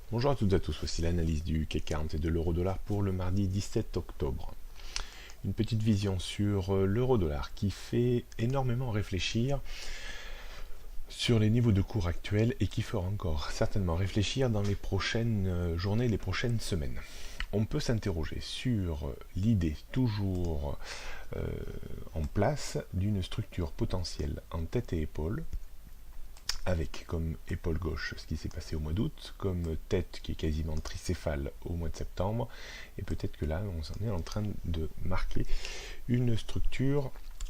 Bonjour à toutes et à tous, voici l'analyse du CAC 40 et de l'euro-dollar pour le mardi 17 octobre. Une petite vision sur l'euro-dollar qui fait énormément réfléchir sur les niveaux de cours actuels et qui fera encore certainement réfléchir dans les prochaines journées, les prochaines semaines. On peut s'interroger sur l'idée toujours en place d'une structure potentielle en tête et épaule, avec comme épaule gauche ce qui s'est passé au mois d'août, comme tête qui est quasiment tricéphale au mois de septembre, et peut-être que là on s'en est en train de marquer une structure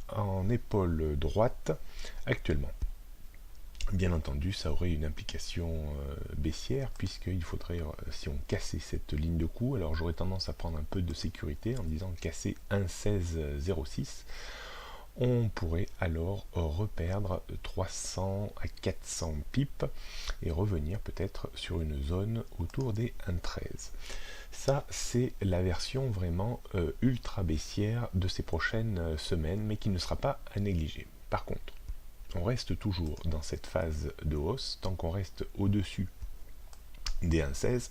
en épaule droite actuellement. Bien entendu, ça aurait une implication baissière, puisqu'il faudrait, si on cassait cette ligne de coup, alors j'aurais tendance à prendre un peu de sécurité en disant casser 1,1606, on pourrait alors reperdre 300 à 400 pips et revenir peut-être sur une zone autour des 1,13. Ça, c'est la version vraiment ultra baissière de ces prochaines semaines, mais qui ne sera pas à négliger. Par contre, on reste toujours dans cette phase de hausse, tant qu'on reste au-dessus des 1,16,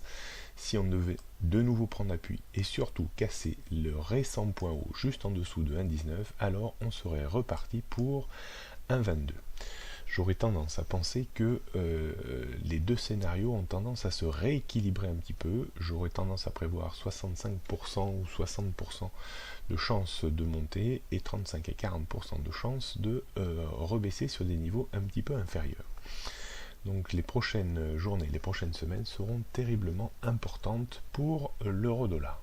si on devait de nouveau prendre appui et surtout casser le récent point haut juste en dessous de 1,19, alors on serait reparti pour 1,22. J'aurais tendance à penser que les deux scénarios ont tendance à se rééquilibrer un petit peu. J'aurais tendance à prévoir 65% ou 60% de chances de monter et 35 à 40% de chances de rebaisser sur des niveaux un petit peu inférieurs. Donc les prochaines journées, les prochaines semaines seront terriblement importantes pour l'euro-dollar.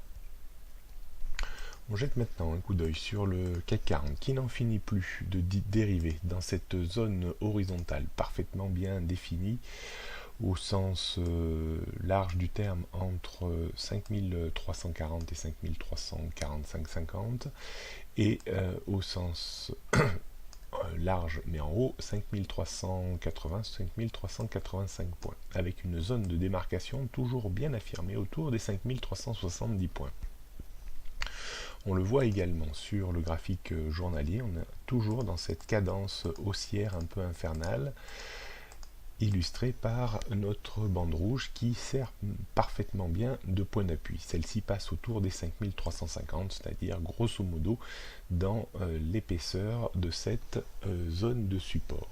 On jette maintenant un coup d'œil sur le CAC 40 qui n'en finit plus de dériver dans cette zone horizontale parfaitement bien définie au sens large du terme entre 5340 et 5345,50 et au sens large mais en haut 5380-5385 points avec une zone de démarcation toujours bien affirmée autour des 5370 points. On le voit également sur le graphique journalier, on est toujours dans cette cadence haussière un peu infernale illustrée par notre bande rouge qui sert parfaitement bien de point d'appui. Celle-ci passe autour des 5350, c'est-à-dire grosso modo dans l'épaisseur de cette zone de support.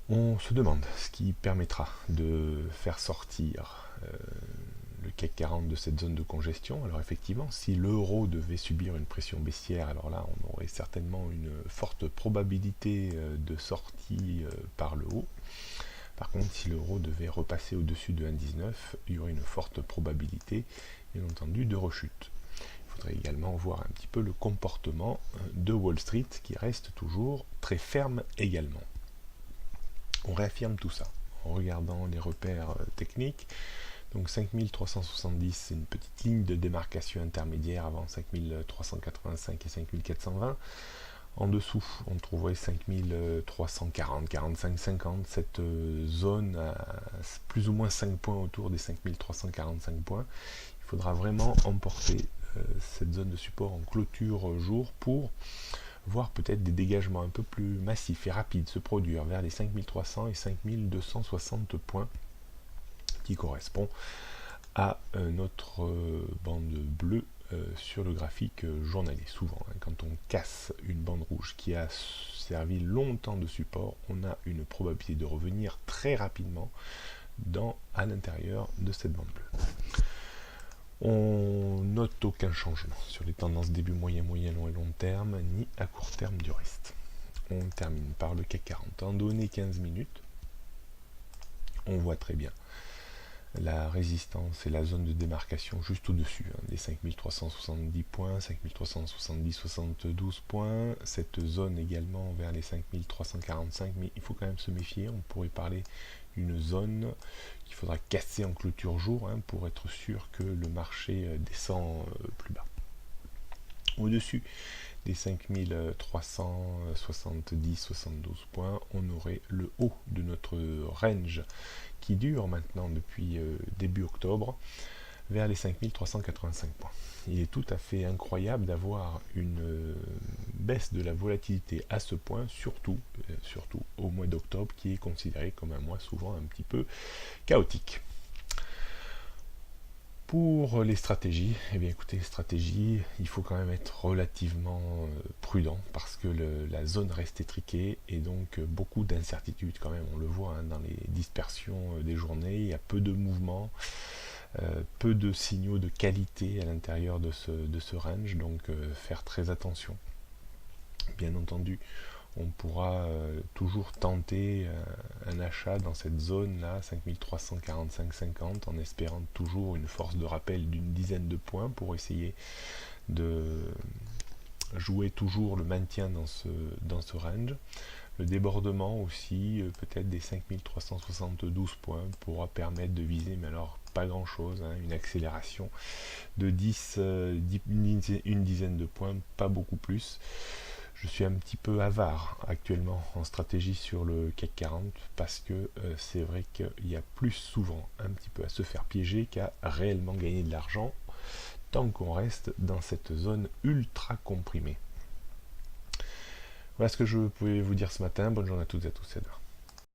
On se demande ce qui permettra de faire sortir le CAC 40 de cette zone de congestion. Alors effectivement, si l'euro devait subir une pression baissière, alors là on aurait certainement une forte probabilité de sortie par le haut. Par contre, si l'euro devait repasser au-dessus de 1,19, il y aurait une forte probabilité, bien entendu, de rechute. Il faudrait également voir un petit peu le comportement de Wall Street qui reste toujours très ferme également. On réaffirme tout ça en regardant les repères techniques. Donc 5370, c'est une petite ligne de démarcation intermédiaire avant 5385 et 5420. En dessous, on trouverait 5340, 45, 50. Cette zone a plus ou moins 5 points autour des 5345 points. Il faudra vraiment emporter cette zone de support en clôture jour pour voir peut-être des dégagements un peu plus massifs et rapides se produire vers les 5300 et 5260 points qui correspond à notre bande bleue sur le graphique journalier. Souvent, quand on casse une bande rouge qui a servi longtemps de support, on a une probabilité de revenir très rapidement à l'intérieur de cette bande bleue. On note aucun changement sur les tendances début, moyen, long et long terme, ni à court terme du reste. On termine par le CAC 40. En données 15 minutes, on voit très bien la résistance et la zone de démarcation juste au-dessus des 5370 points, 5370, 72 points, cette zone également vers les 5345, mais il faut quand même se méfier, on pourrait parler d'une zone qu'il faudra casser en clôture jour pour être sûr que le marché descend plus bas. Au-dessus des 5370-72 points, on aurait le haut de notre range qui dure maintenant depuis début octobre, vers les 5385 points. Il est tout à fait incroyable d'avoir une baisse de la volatilité à ce point, surtout au mois d'octobre, qui est considéré comme un mois souvent un petit peu chaotique. Pour les stratégies, eh bien écoutez, les stratégies, il faut quand même être relativement prudent parce que la zone reste étriquée et donc beaucoup d'incertitudes quand même. On le voit dans les dispersions des journées, il y a peu de mouvements, peu de signaux de qualité à l'intérieur de ce range, donc faire très attention. Bien entendu, on pourra toujours tenter un achat dans cette zone là, 5345,50, en espérant toujours une force de rappel d'une dizaine de points pour essayer de jouer toujours le maintien dans ce range. Le débordement aussi, peut-être des 5372 points, pourra permettre de viser, mais alors pas grand chose, une accélération de 10, une dizaine de points, pas beaucoup plus. Je suis un petit peu avare actuellement en stratégie sur le CAC 40 parce que c'est vrai qu'il y a plus souvent un petit peu à se faire piéger qu'à réellement gagner de l'argent tant qu'on reste dans cette zone ultra comprimée. Voilà ce que je pouvais vous dire ce matin. Bonne journée à toutes et à tous.